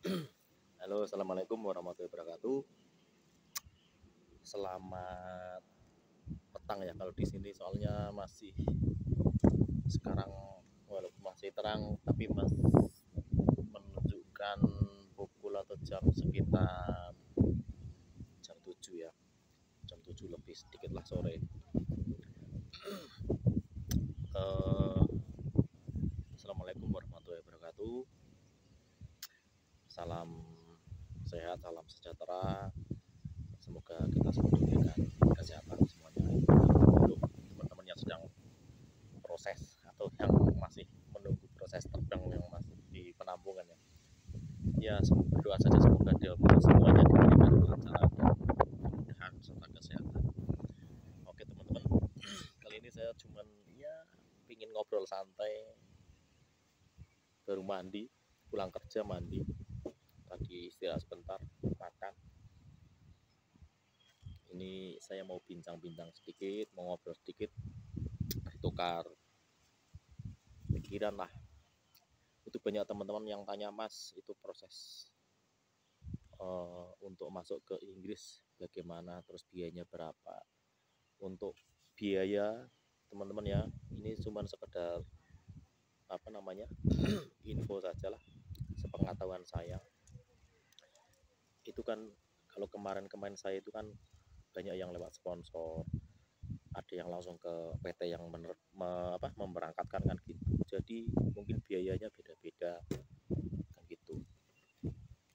Halo, assalamualaikum warahmatullahi wabarakatuh. Selamat petang ya kalau di sini, soalnya masih sekarang walaupun masih terang tapi menunjukkan pukul atau jam sekitar jam 7 ya, jam 7 lebih sedikit lah sore. Eh, Assalamualaikum warahmatullahi wabarakatuh. Salam sehat, salam sejahtera. Semoga kita selalu diberikan kesehatan semuanya. Untuk teman-teman yang sedang proses atau yang masih menunggu proses terbang yang masih di penampungan ya, berdoa saja semoga semuanya diberikan kelancaran dan kemudahan serta kesehatan. Oke teman-teman, kali ini saya cuman pingin ngobrol santai, baru mandi, pulang kerja mandi, tadi istirahat sebentar, makan. Ini saya mau bincang-bincang sedikit, mau ngobrol sedikit, tukar pikiran lah. Itu banyak teman-teman yang tanya, Mas, itu proses untuk masuk ke Inggris bagaimana, terus biayanya berapa. Untuk biaya teman-teman ya, ini cuma sekedar info saja lah, sepengetahuan saya. Itu kan kalau kemarin saya itu kan banyak yang lewat sponsor, ada yang langsung ke PT yang memberangkatkan kan gitu. Jadi mungkin biayanya beda-beda kan gitu.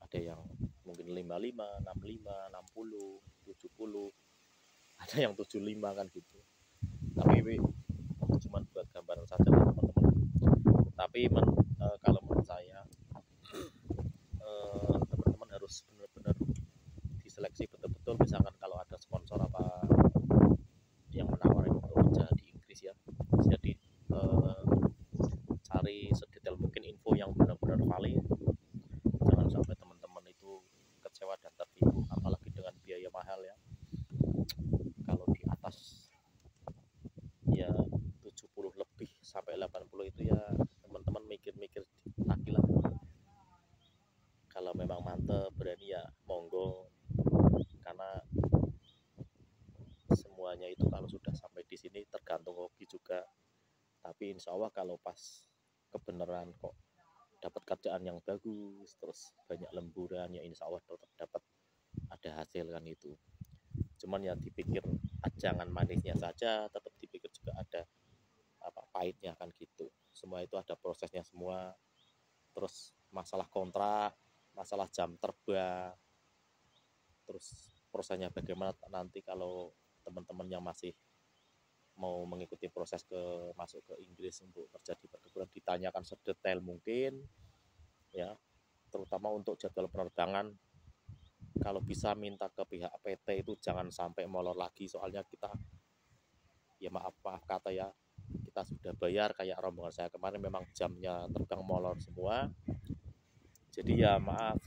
Ada yang mungkin 55, 65, 60, 70, ada yang 75 kan gitu. Tapi cuma buat gambaran saja lah teman-teman. Tapi kalau menurut saya teman-teman harus benar-benar diseleksi betul-betul. Misalkan kalau ada sponsor apa yang menawarin untuk kerja di Inggris ya, jadi cari sedetail mungkin info yang benar-benar valid. Jangan sampai teman-teman itu kecewa dan tertipu, apalagi dengan biaya mahal ya. Kalau di atas ya 70 lebih sampai 80 itu ya teman-teman mikir-mikir lagi lah. Kalau memang mantep berani ya monggo, karena semuanya itu kalau sudah sampai di sini tergantung hoki juga. Tapi insya Allah kalau pas kebenaran kok dapat kerjaan yang bagus, terus banyak lemburan, ya insya Allah tetap dapat ada hasil kan itu. Cuman ya dipikir jangan manisnya saja, tetap dipikir juga ada pahitnya kan gitu. Semua itu ada prosesnya semua. Terus masalah kontrak, masalah jam terbang, terus prosesnya bagaimana nanti kalau teman-teman yang masih mau mengikuti proses masuk ke Inggris untuk kerja di perkebunan ditanyakan sedetail mungkin ya, terutama untuk jadwal penerbangan. Kalau bisa minta ke pihak PT itu jangan sampai molor lagi, soalnya kita ya maaf kata ya, kita sudah bayar kayak rombongan saya kemarin memang jamnya terbang molor semua. Jadi ya maaf,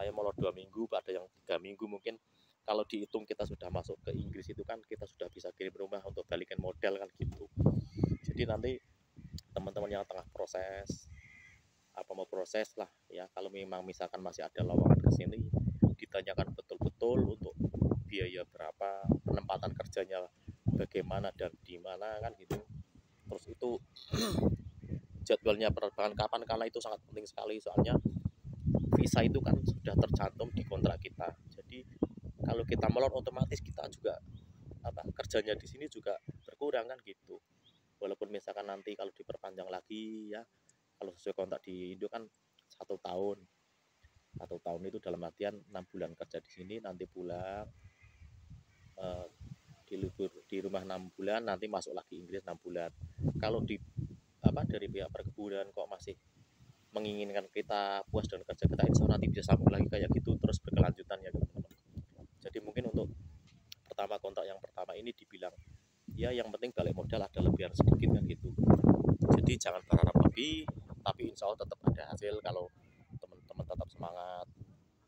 saya molor 2 minggu, ada yang 3 minggu mungkin. Kalau dihitung kita sudah masuk ke Inggris itu kan kita sudah bisa kirim rumah untuk balikin modal kan gitu. Jadi nanti teman-teman yang tengah proses mau proses lah ya, kalau memang misalkan masih ada lowongan ke sini, ditanyakan betul-betul untuk biaya berapa, penempatan kerjanya bagaimana dan di mana kan gitu. Terus itu jadwalnya penerbangan kapan, karena itu sangat penting sekali, soalnya visa itu kan sudah tercantum di kontrak kita. Jadi kalau kita melon otomatis kita juga kerjanya di sini juga berkurang kan gitu. Walaupun misalkan nanti kalau diperpanjang lagi ya, kalau sesuai kontrak di Indo kan 1 tahun. 1 tahun itu dalam artian 6 bulan kerja di sini, nanti pulang di libur di rumah 6 bulan, nanti masuk lagi Inggris 6 bulan. Kalau dari pihak perkebunan kok masih menginginkan kita puas dengan kerja kita, insya Allah nanti bisa sambung lagi kayak gitu, terus berkelanjutan ya teman-teman. Jadi mungkin untuk kontrak yang pertama ini dibilang ya yang penting balik modal ada lebihan sedikit kan gitu. Jadi jangan berharap lebih, tapi insya Allah tetap ada hasil kalau teman-teman tetap semangat.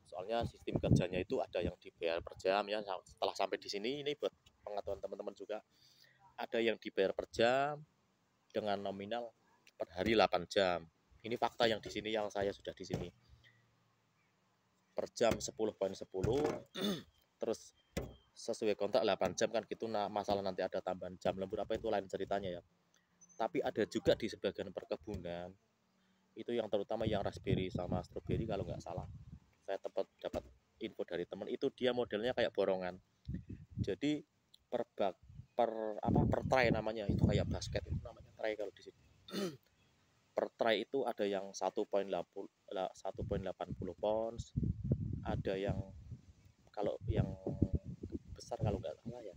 Soalnya sistem kerjanya itu ada yang dibayar per jam ya. Setelah sampai di sini, ini buat pengetahuan teman-teman juga, ada yang dibayar per jam dengan nominal per hari 8 jam. Ini fakta yang di sini, yang saya sudah di sini. per jam 10,10 terus sesuai kontrak 8 jam kan gitu. Nah, masalah nanti ada tambahan jam lembur apa itu lain ceritanya ya. Tapi ada juga di sebagian perkebunan itu yang terutama yang raspberry sama stroberi kalau nggak salah. Saya dapat info dari teman itu dia modelnya kayak borongan. Jadi per bak per apa per tray namanya itu kayak basket itu namanya tray kalau di sini. Per tray itu ada yang 1,80 pounds, ada yang kalau yang besar kalau nggak salah ya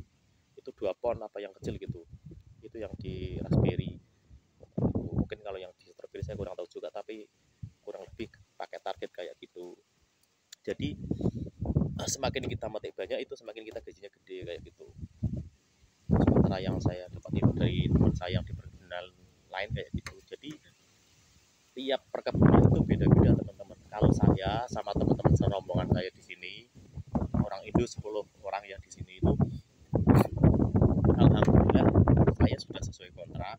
itu 2 pound apa yang kecil gitu. Itu yang di raspberry. Mungkin kalau yang di strawberry saya kurang tahu juga tapi kurang lebih pakai target kayak gitu. Jadi semakin kita metik banyak itu semakin kita gajinya gede kayak gitu. Sementara yang saya dapat info dari teman saya yang di perkebunan lain kayak gitu. Jadi tiap perkebunan itu beda-beda teman-teman. Kalau saya sama teman-teman serombongan saya di sini orang Indo 10 orang ya di sini itu alhamdulillah saya sudah sesuai kontrak.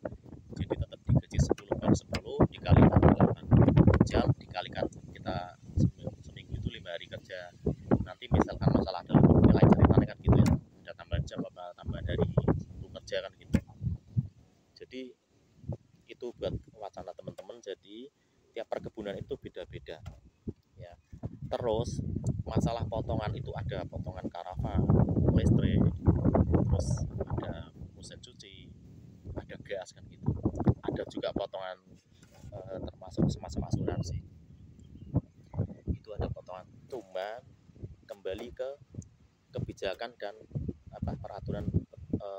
Jadi tetap digaji 10/10 dikalikan 8 jam dikalikan kita seminggu itu 5 hari kerja. Nanti misalkan masalah dalam nilai ceritanya kan gitu ya. Ada tambahan jam apa tambahan dari waktu kerja kan gitu. Jadi itu buat wacana teman-teman. Jadi tiap perkebunan itu beda-beda ya. Terus masalah potongan itu ada potongan karavan, listrik, terus ada mesin cuci, ada gas kan gitu. Ada juga potongan termasuk semacam asuransi. Itu ada potongan. Cuman kembali ke kebijakan dan peraturan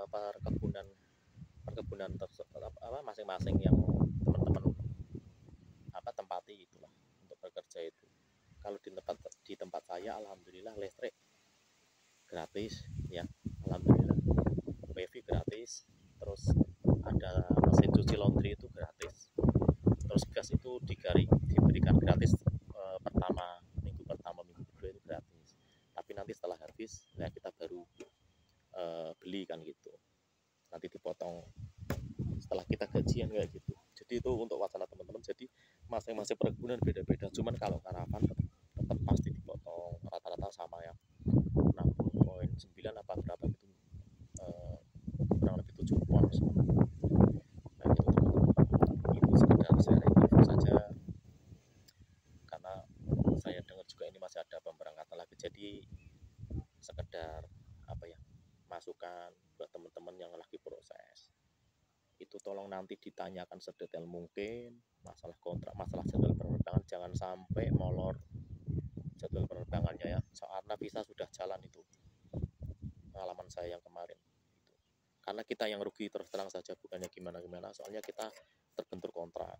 perkebunan perkebunan masing-masing yang teman-teman tempati itulah untuk bekerja itu. Kalau di tempat saya alhamdulillah listrik gratis ya, alhamdulillah. WiFi gratis, terus ada mesin cuci laundry itu gratis, terus gas itu diberikan gratis minggu pertama minggu kedua itu gratis, tapi nanti setelah habis ya kita baru beli kan gitu, nanti dipotong setelah kita gajian kayak gitu. Jadi itu untuk wacana teman-teman. Jadi masing-masing perkebunan beda-beda, cuman kalau karavan tetap pasti dipotong rata-rata sama ya, 60,9 apa berapa gitu, kurang lebih 7 pound. Nah gitu teman-teman, itu sekedar sharing info saja karena saya dengar juga ini masih ada pemberangkatan lagi. Jadi sekedar masukan buat teman-teman yang lagi proses. Itu tolong nanti ditanyakan sedetail mungkin masalah kontrak, masalah jadwal penerbangan, jangan sampai molor jadwal penerbangannya ya. Karena visa sudah jalan itu, pengalaman saya yang kemarin itu. Karena kita yang rugi terus terang saja, bukannya gimana-gimana, soalnya kita terbentur kontrak.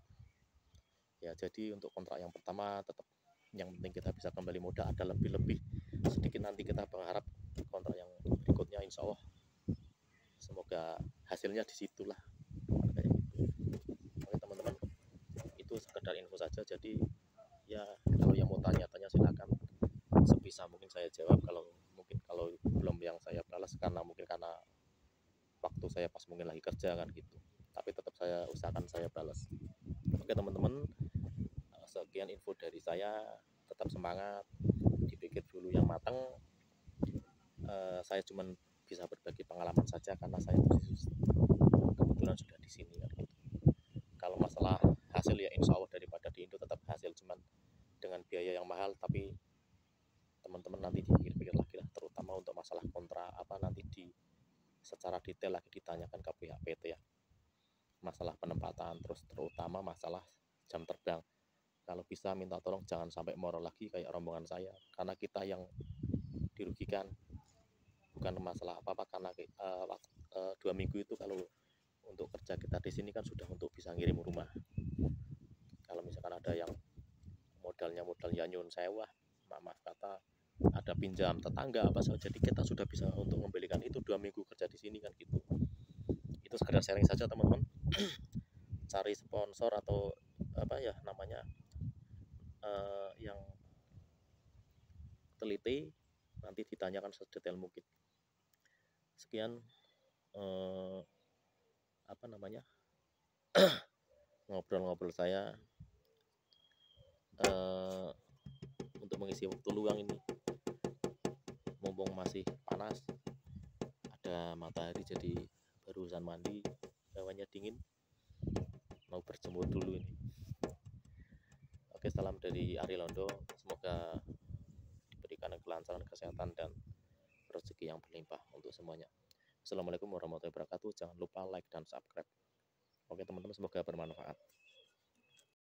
Ya jadi untuk kontrak yang pertama tetap yang penting kita bisa kembali modal, ada lebih-lebih sedikit nanti kita berharap kontrak yang berikutnya insya Allah semoga hasilnya disitulah kayak gitu. Oke teman-teman, itu sekedar info saja. Jadi ya kalau yang mau tanya-tanya silakan, sebisa mungkin saya jawab. Kalau belum yang saya balas karena waktu saya pas mungkin lagi kerja kan gitu, tapi tetap saya usahakan saya balas. Oke teman-teman, sekian info dari saya, tetap semangat, dipikir dulu yang matang. Saya cuma bisa berbagi pengalaman saja karena saya kebetulan sudah di sini kan gitu. Kalau masalah hasil ya insya Allah daripada di Indo tetap hasil, cuman dengan biaya yang mahal. Tapi teman-teman nanti dipikir-pikir lagi lah, terutama untuk masalah kontrak nanti secara detail lagi ditanyakan ke pihak PT ya, masalah penempatan, terus terutama masalah jam terbang. Kalau bisa minta tolong jangan sampai molor lagi kayak rombongan saya, karena kita yang dirugikan, bukan masalah apa-apa. Karena 2 minggu itu kalau untuk kerja kita di sini kan sudah untuk bisa ngirim rumah. Kalau misalkan ada yang modalnya nyun sewa, maaf kata ada pinjam tetangga apa saja, jadi kita sudah bisa untuk membelikan itu 2 minggu kerja di sini kan gitu. Itu sekedar sharing saja teman-teman. Cari sponsor atau yang teliti, nanti ditanyakan sedetail mungkin. Sekian ngobrol-ngobrol saya untuk mengisi mengisi waktu luang ini, mumpung masih panas, ada matahari, jadi barusan mandi, hawanya dingin, mau berjemur dulu ini. Oke, salam dari Ari Londo, semoga diberikan kelancaran, kesehatan, dan rezeki yang berlimpah untuk semuanya. Assalamualaikum warahmatullahi wabarakatuh. Jangan lupa like dan subscribe. Oke teman-teman, semoga bermanfaat.